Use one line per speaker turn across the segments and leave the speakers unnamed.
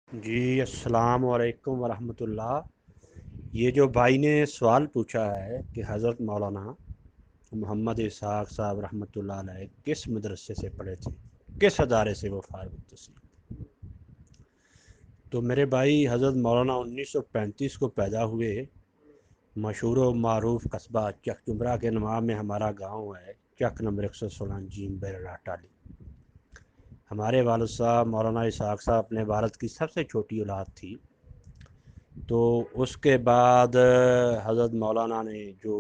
جی السلام علیکم ورحمۃ اللہ۔ یہ جو بھائی نے سوال پوچھا ہے کہ حضرت مولانا محمد اسحاق صاحب رحمۃ اللہ علیہ کس مدرسے سے پڑھے تھے، کس ادارے سے وہ فارغ التحصیل، تو میرے بھائی حضرت مولانا 1935 کو پیدا ہوئے، مشہور و معروف قصبہ چک جمرہ کے نام میں ہمارا گاؤں ہے، چک نمبر 116 جیم بیراٹالی۔ ہمارے والد صاحب مولانا اسحاق صاحب اپنے والد کی سب سے چھوٹی اولاد تھی، تو اس کے بعد حضرت مولانا نے جو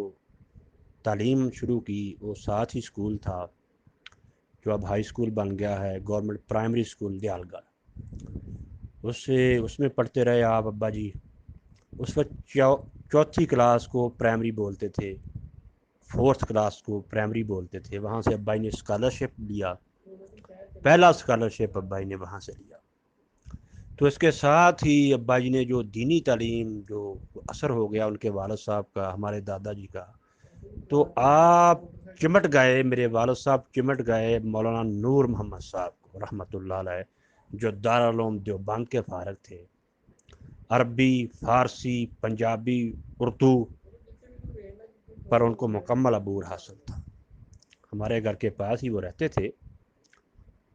تعلیم شروع کی وہ ساتھ ہی اسکول تھا جو اب ہائی اسکول بن گیا ہے، گورنمنٹ پرائمری اسکول دیال گڑھ، اس میں پڑھتے رہے آپ ابا جی۔ اس وقت چوتھی کلاس کو پرائمری بولتے تھے، فورتھ کلاس کو پرائمری بولتے تھے۔ وہاں سے ابا جی نے اسکالرشپ لیا، پہلا اسکالرشپ ابا جی نے وہاں سے لیا۔ تو اس کے ساتھ ہی ابا جی نے جو دینی تعلیم جو اثر ہو گیا ان کے والد صاحب کا، ہمارے دادا جی کا، تو آپ چمٹ گئے، میرے والد صاحب چمٹ گئے مولانا نور محمد صاحب کو رحمۃ اللہ علیہ، جو دارالعلوم دیوبند کے فارغ تھے۔ عربی، فارسی، پنجابی، اردو پر ان کو مکمل عبور حاصل تھا۔ ہمارے گھر کے پاس ہی وہ رہتے تھے۔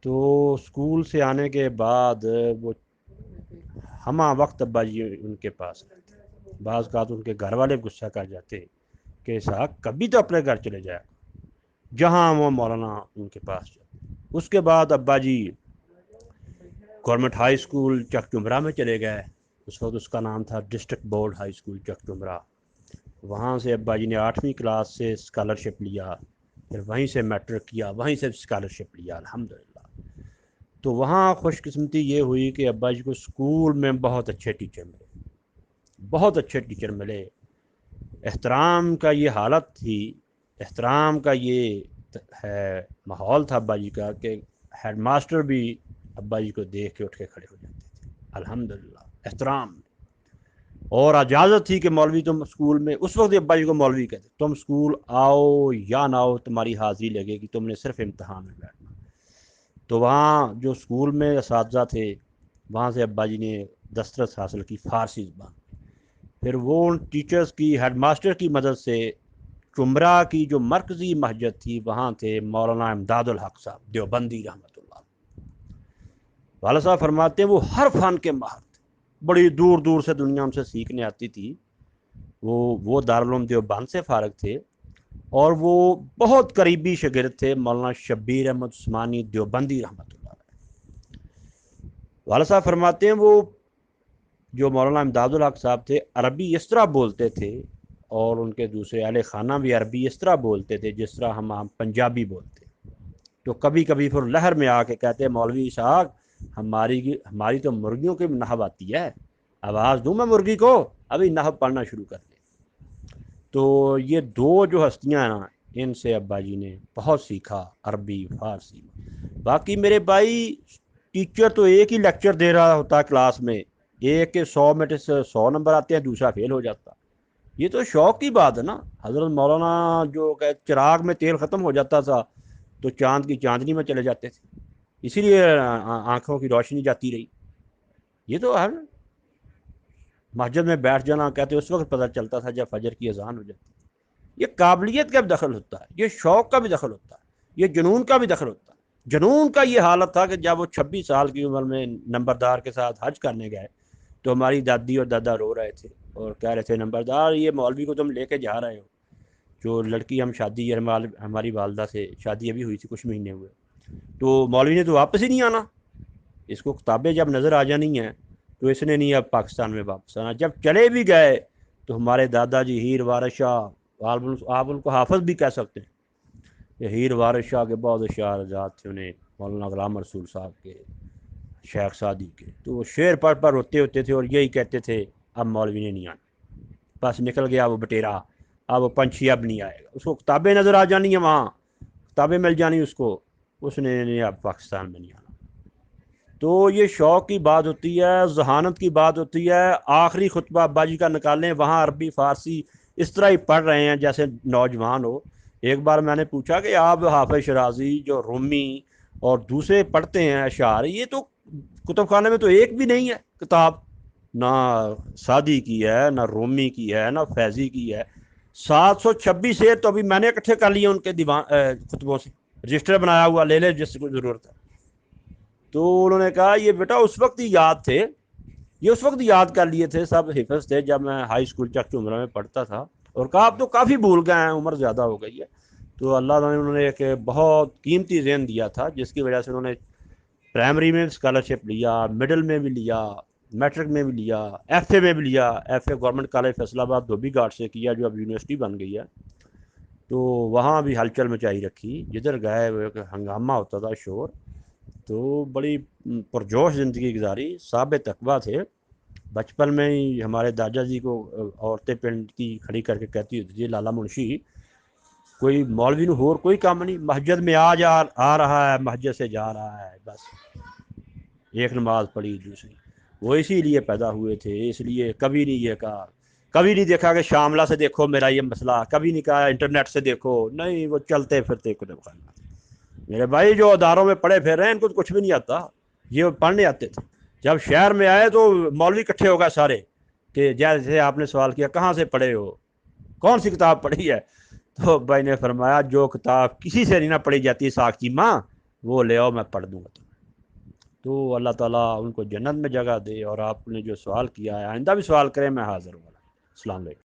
تو اسکول سے آنے کے بعد وہ ہمہ وقت ابا جی ان کے پاس رہتے، بعض اوقات ان کے گھر والے غصہ کر جاتے کہ صاحب کبھی تو اپنے گھر چلے جائے، جہاں وہ مولانا ان کے پاس جاتے۔ اس کے بعد ابا جی گورنمنٹ ہائی اسکول چک جمرہ میں چلے گئے، اس وقت اس کا نام تھا ڈسٹرکٹ بورڈ ہائی اسکول چک جمرہ۔ وہاں سے ابا جی نے 8ویں کلاس سے اسکالرشپ لیا، پھر وہیں سے میٹرک کیا، وہیں سے اسکالرشپ لیا الحمدللہ۔ تو وہاں خوش قسمتی یہ ہوئی کہ ابا جی کو اسکول میں بہت اچھے ٹیچر ملے، بہت اچھے ٹیچر ملے۔ احترام کا یہ حالت تھی، احترام کا یہ ہے ماحول تھا ابا جی کا کہ ہیڈ ماسٹر بھی ابا جی کو دیکھ کے اٹھ کے کھڑے ہو جاتے تھے الحمدللہ، احترام۔ اور اجازت تھی کہ مولوی تم اسکول میں، اس وقت ابا جی کو مولوی کہتے، تم اسکول آؤ یا نہ آؤ تمہاری حاضری لگے گی، تم نے صرف امتحان میں بیٹھنا۔ تو وہاں جو اسکول میں اساتذہ تھے وہاں سے ابا جی نے دسترس حاصل کی فارسی زبان، پھر وہ ان ٹیچرز کی، ہیڈ ماسٹر کی مدد سے چمرہ کی جو مرکزی مسجد تھی وہاں تھے مولانا امداد الحق صاحب دیوبندی رحمۃ اللہ۔ والد صاحب فرماتے ہیں وہ ہر فن کے ماہر تھے، بڑی دور دور سے دنیا ان سے سیکھنے آتی تھی۔ وہ دارالعلوم دیوبند سے فارغ تھے، اور وہ بہت قریبی شاگرد تھے مولانا شبیر احمد عثمانی دیوبندی رحمۃ اللہ علیہ۔ والد صاحب فرماتے ہیں وہ جو مولانا امداد الحق صاحب تھے عربی اس طرح بولتے تھے، اور ان کے دوسرے اہل خانہ بھی عربی اس طرح بولتے تھے جس طرح ہم پنجابی بولتے۔ تو کبھی کبھی پھر لہر میں آ کے کہتے مولوی صاحب ہماری تو مرغیوں کی نحو آتی ہے، آواز دوں میں مرغی کو، ابھی نحو پڑھنا شروع کر دے۔ تو یہ دو جو ہستیاں ہیں نا، ان سے ابا جی نے بہت سیکھا، عربی، فارسی۔ باقی میرے بھائی ٹیچر تو ایک ہی لیکچر دے رہا ہوتا کلاس میں، ایک کے 100 میں سے 100 نمبر آتے ہیں، دوسرا فیل ہو جاتا۔ یہ تو شوق کی بات ہے نا۔ حضرت مولانا جو کہ چراغ میں تیل ختم ہو جاتا تھا تو چاند کی چاندنی میں چلے جاتے تھے، اسی لیے آنکھوں کی روشنی جاتی رہی۔ یہ تو ہے، مسجد میں بیٹھ جانا کہتے اس وقت پتہ چلتا تھا جب فجر کی اذان ہو جاتی۔ یہ قابلیت کا بھی دخل ہوتا ہے، یہ شوق کا بھی دخل ہوتا ہے، یہ جنون کا بھی دخل ہوتا ہے۔ جنون کا یہ حالت تھا کہ جب وہ 26 سال کی عمر میں نمبردار کے ساتھ حج کرنے گئے تو ہماری دادی اور دادا رو رہے تھے اور کہہ رہے تھے نمبردار یہ مولوی کو تم لے کے جا رہے ہو، جو لڑکی ہم شادی، ہماری والدہ سے شادی ابھی ہوئی تھی، کچھ مہینے ہوئے، تو مولوی نے تو واپس ہی نہیں آنا، اس کو کتابیں جب نظر آ جانی ہیں تو اس نے نہیں اب پاکستان میں واپس آنا۔ جب چلے بھی گئے تو ہمارے دادا جی ہیر وارث شاہ، آپ ان کو حافظ بھی کہہ سکتے ہیں، یہ ہیر وارث شاہ کے بہت اشعار آزاد تھے انہیں، مولانا غلام رسول صاحب کے، شیخ سعدی کے، تو وہ شعر پڑھ پڑھ روتے ہوتے تھے اور یہی کہتے تھے اب مولوی نے نہیں آنا، بس نکل گیا وہ بٹیرا، اب وہ پنچھی اب نہیں آئے گا۔ اس کو کتابیں نظر آ جانی ہیں، وہاں کتابیں مل جانی اس کو، اس نے نہیں اب پاکستان میں نہیں آنا۔ تو یہ شوق کی بات ہوتی ہے، ذہانت کی بات ہوتی ہے۔ آخری خطبہ ابا جی کا نکالیں، وہاں عربی فارسی اس طرح ہی پڑھ رہے ہیں جیسے نوجوان ہو۔ ایک بار میں نے پوچھا کہ آپ حافظ شرازی جو رومی اور دوسرے پڑھتے ہیں اشعار، یہ تو کتب خانے میں تو ایک بھی نہیں ہے، کتاب، نہ سعدی کی ہے، نہ رومی کی ہے، نہ فیضی کی ہے. 726 سے تو ابھی میں نے اکٹھے کر لیے ان کے خطبوں سے، رجسٹر بنایا ہوا، لے لے جس کو ضرورت ہے. تو انہوں نے کہا یہ بیٹا اس وقت ہی یاد تھے، یہ اس وقت یاد کر لیے تھے، سب حفظ تھے جب میں ہائی اسکول چک عمرہ میں پڑھتا تھا. اور کہا اب تو کافی بھول گئے ہیں، عمر زیادہ ہو گئی ہے. تو اللہ تعالیٰ نے انہوں نے ایک بہت قیمتی ذہن دیا تھا، جس کی وجہ سے انہوں نے پرائمری میں اسکالرشپ لیا، مڈل میں بھی لیا، میٹرک میں بھی لیا، ایف اے میں بھی لیا. F A government college Faisalabad Dhobi گھاٹ سے کیا، جو اب یونیورسٹی بن گئی ہے. تو وہاں بھی ہلچل مچائی رکھی، جدھر گئے وہ ہنگامہ ہوتا تھا، شور. تو بڑی پرجوش زندگی گزاری، صاحب تقویٰ تھے. بچپن میں ہی ہمارے دادا جی کو عورتیں پنڈ کی کھڑی کر کے کہتی ہوتی تھی لالا منشی کوئی مولوی نو ہور کوئی کام نہیں، مسجد میں آ رہا ہے، مسجد سے جا رہا ہے، بس ایک نماز پڑھی دوسری. وہ اسی لیے پیدا ہوئے تھے، اس لیے کبھی نہیں یہ کہا، کبھی نہیں دیکھا کہ شاملہ سے دیکھو میرا یہ مسئلہ، کبھی نہیں کہا انٹرنیٹ سے دیکھو، نہیں، وہ چلتے پھرتے کچھ بخانا. میرے بھائی جو اداروں میں پڑھے پھر رہے ہیں ان کو تو کچھ بھی نہیں آتا، یہ پڑھنے آتے تھے. جب شہر میں آئے تو مولوی اکٹھے ہو گئے سارے، کہ جیسے آپ نے سوال کیا کہاں سے پڑھے ہو، کون سی کتاب پڑھی ہے. تو بھائی نے فرمایا جو کتاب کسی سے نہیں نہ پڑھی جاتی ساکچی ماں، وہ لے آؤ میں پڑھ دوں گا تمہیں. تو اللہ تعالیٰ ان کو جنت میں جگہ دے. اور آپ نے جو سوال کیا ہے آئندہ بھی سوال کریں، میں حاضر ہوں. السلام علیکم.